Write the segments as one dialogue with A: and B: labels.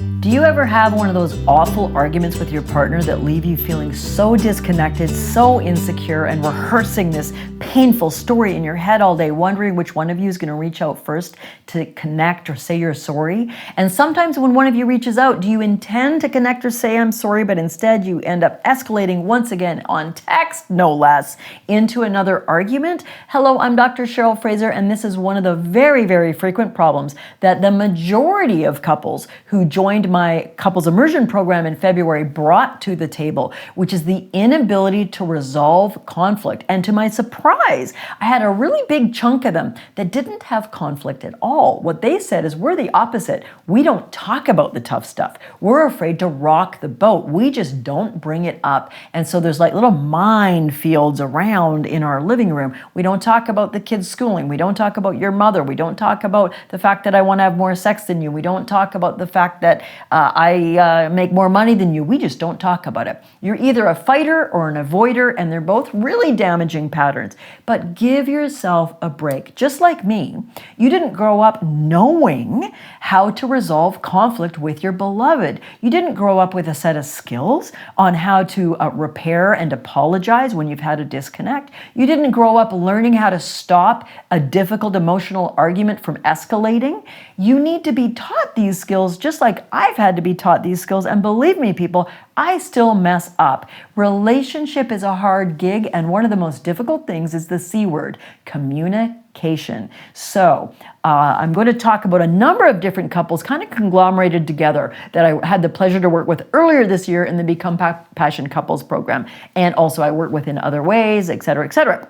A: Do you ever have one of those awful arguments with your partner that leave you feeling so disconnected, so insecure, and rehearsing this painful story in your head all day, wondering which one of you is going to reach out first to connect or say you're sorry? And sometimes when one of you reaches out, do you intend to connect or say I'm sorry, but instead you end up escalating once again on text, no less, into another argument? Hello, I'm Dr. Cheryl Fraser, and this is one of the very, very frequent problems that the majority of couples who joined my couples immersion program in February brought to the table, which is the inability to resolve conflict. And to my surprise, I had a really big chunk of them that didn't have conflict at all. What they said is, we're the opposite. We don't talk about the tough stuff. We're afraid to rock the boat. We just don't bring it up. And so there's like little minefields around in our living room. We don't talk about the kids' schooling. We don't talk about your mother. We don't talk about the fact that I want to have more sex than you. We don't talk about the fact that I make more money than you. We just don't talk about it. You're either a fighter or an avoider, and they're both really damaging patterns. But give yourself a break. Just like me, you didn't grow up knowing how to resolve conflict with your beloved. You didn't grow up with a set of skills on how to repair and apologize when you've had a disconnect. You didn't grow up learning how to stop a difficult emotional argument from escalating. You need to be taught these skills just like I've had to be taught these skills. And believe me, people, I still mess up. Relationship is a hard gig, and one of the most difficult things is the C word, communication. So I'm going to talk about a number of different couples kind of conglomerated together that I had the pleasure to work with earlier this year in the Become Passion Couples program. And also I work with in other ways, et cetera, et cetera.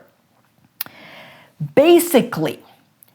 A: Basically,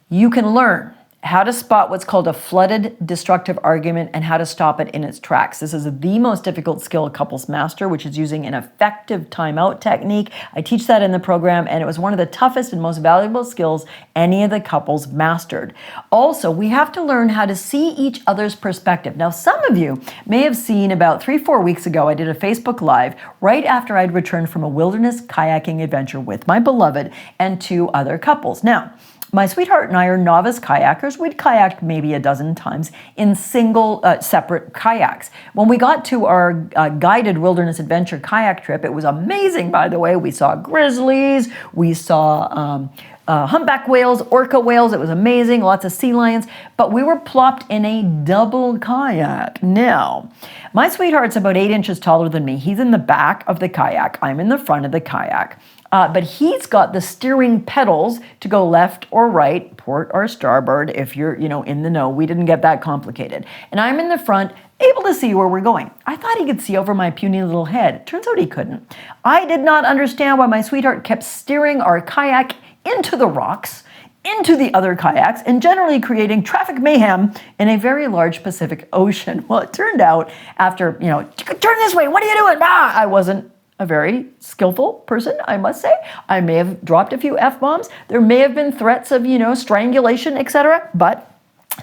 A: you can learn how to spot what's called a flooded destructive argument and how to stop it in its tracks. This is the most difficult skill couples master, which is using an effective timeout technique. I teach that in the program, and it was one of the toughest and most valuable skills any of the couples mastered. Also, we have to learn how to see each other's perspective. Now, some of you may have seen about 3-4 weeks ago, I did a Facebook Live right after I'd returned from a wilderness kayaking adventure with my beloved and 2 other couples. Now, my sweetheart and I are novice kayakers. We'd kayaked maybe a dozen times in single, separate kayaks. When we got to our guided wilderness adventure kayak trip, it was amazing, by the way. We saw grizzlies, we saw humpback whales, orca whales. It was amazing, lots of sea lions. But we were plopped in a double kayak. Now, my sweetheart's about 8 inches taller than me. He's in the back of the kayak. I'm in the front of the kayak. But he's got the steering pedals to go left or right, port or starboard, if you're, in the know. We didn't get that complicated. And I'm in the front, able to see where we're going. I thought he could see over my puny little head. Turns out he couldn't. I did not understand why my sweetheart kept steering our kayak into the rocks, into the other kayaks, and generally creating traffic mayhem in a very large Pacific Ocean. Well, it turned out after, turn this way, what are you doing? I wasn't a very skillful person, I must say. I may have dropped a few F-bombs. There may have been threats of, strangulation, etc. But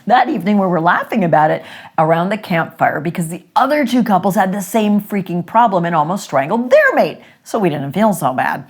A: that evening we were laughing about it around the campfire because the other 2 couples had the same freaking problem and almost strangled their mate. So we didn't feel so bad.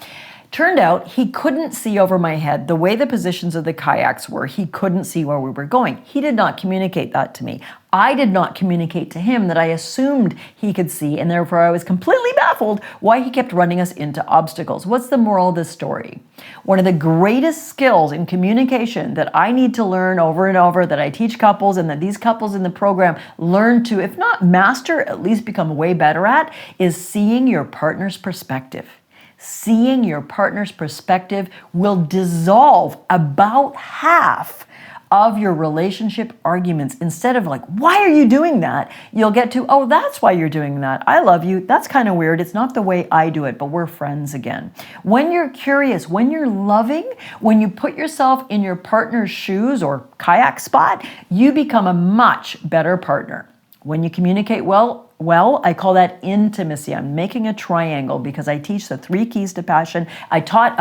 A: Turned out he couldn't see over my head. The way the positions of the kayaks were, he couldn't see where we were going. He did not communicate that to me. I did not communicate to him that I assumed he could see, and therefore I was completely baffled why he kept running us into obstacles. What's the moral of this story? One of the greatest skills in communication that I need to learn over and over, that I teach couples and that these couples in the program learn to, if not master, at least become way better at, is seeing your partner's perspective. Seeing your partner's perspective will dissolve about half of your relationship arguments. Instead of like, why are you doing that? You'll get to, oh, that's why you're doing that. I love you. That's kind of weird. It's not the way I do it, but we're friends again. When you're curious, when you're loving, when you put yourself in your partner's shoes or kayak spot, you become a much better partner. When you communicate well, I call that intimacy. I'm making a triangle because I teach the 3 keys to passion. I taught,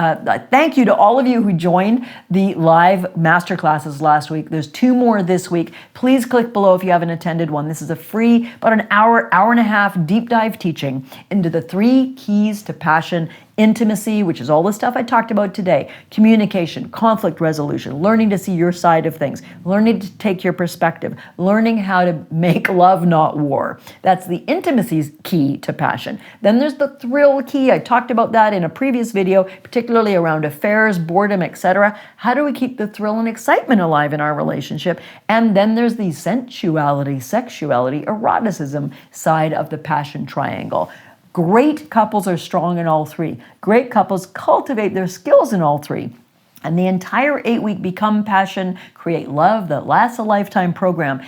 A: thank you to all of you who joined the live masterclasses last week. There's 2 more this week. Please click below if you haven't attended one. This is a free, about an hour and a half deep dive teaching into the 3 keys to passion Intimacy, which is all the stuff I talked about today. Communication, conflict resolution, learning to see your side of things, learning to take your perspective, learning how to make love, not war. That's the intimacy key to passion. Then there's the thrill key. I talked about that in a previous video, particularly around affairs, boredom, etc. How do we keep the thrill and excitement alive in our relationship? And then there's the sensuality, sexuality, eroticism side of the passion triangle. Great couples are strong in all three. Great couples cultivate their skills in all three. And the entire 8-week Become Passion, Create Love That Lasts a Lifetime program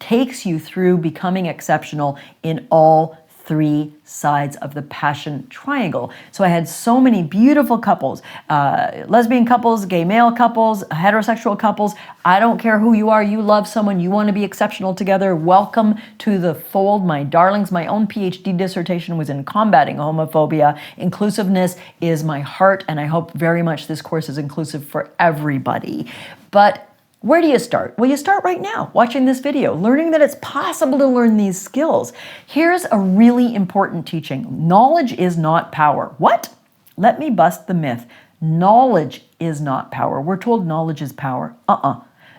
A: takes you through becoming exceptional in all three sides of the passion triangle. So I had so many beautiful couples, lesbian couples, gay male couples, heterosexual couples. I don't care who you are. You love someone. You want to be exceptional together. Welcome to the fold, my darlings. My own PhD dissertation was in combating homophobia. Inclusiveness is my heart, and I hope very much this course is inclusive for everybody. But where do you start? Well, you start right now, watching this video, learning that it's possible to learn these skills. Here's a really important teaching. Knowledge is not power. What? Let me bust the myth. Knowledge is not power. We're told knowledge is power.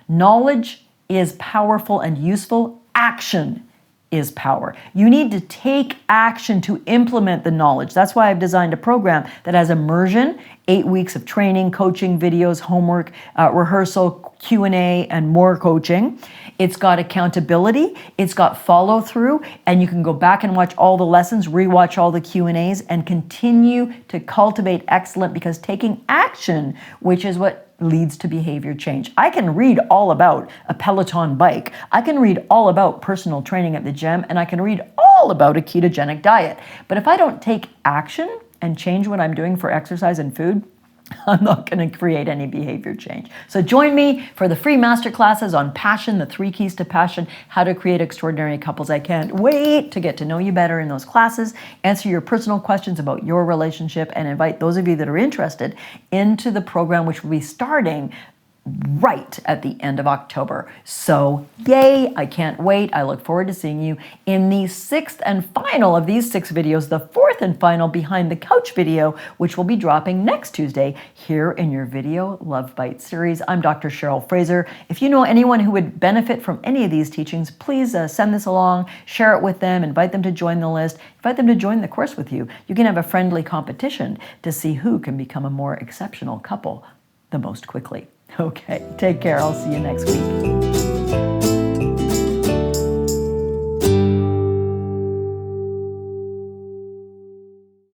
A: Knowledge is powerful and useful. Action is power. You need to take action to implement the knowledge. That's why I've designed a program that has immersion, 8 weeks of training, coaching, videos, homework, rehearsal, Q&A, and more coaching. It's got accountability, it's got follow through, and you can go back and watch all the lessons, rewatch all the Q&As, and continue to cultivate excellence, because taking action, which is what leads to behavior change. I can read all about a Peloton bike. I can read all about personal training at the gym, and I can read all about a ketogenic diet. But if I don't take action and change what I'm doing for exercise and food, I'm not going to create any behavior change. So join me for the free masterclasses on passion, the 3 keys to passion, how to create extraordinary couples. I can't wait to get to know you better in those classes, answer your personal questions about your relationship, and invite those of you that are interested into the program, which will be starting right at the end of October. So yay, I can't wait. I look forward to seeing you in the 6th and final of these 6 videos, the 4th and final Behind the Couch video, which will be dropping next Tuesday here in your Video Love Bite series. I'm Dr. Cheryl Fraser. If you know anyone who would benefit from any of these teachings, please send this along, share it with them, invite them to join the list, invite them to join the course with you. You can have a friendly competition to see who can become a more exceptional couple the most quickly. Okay, take care. I'll see you next week.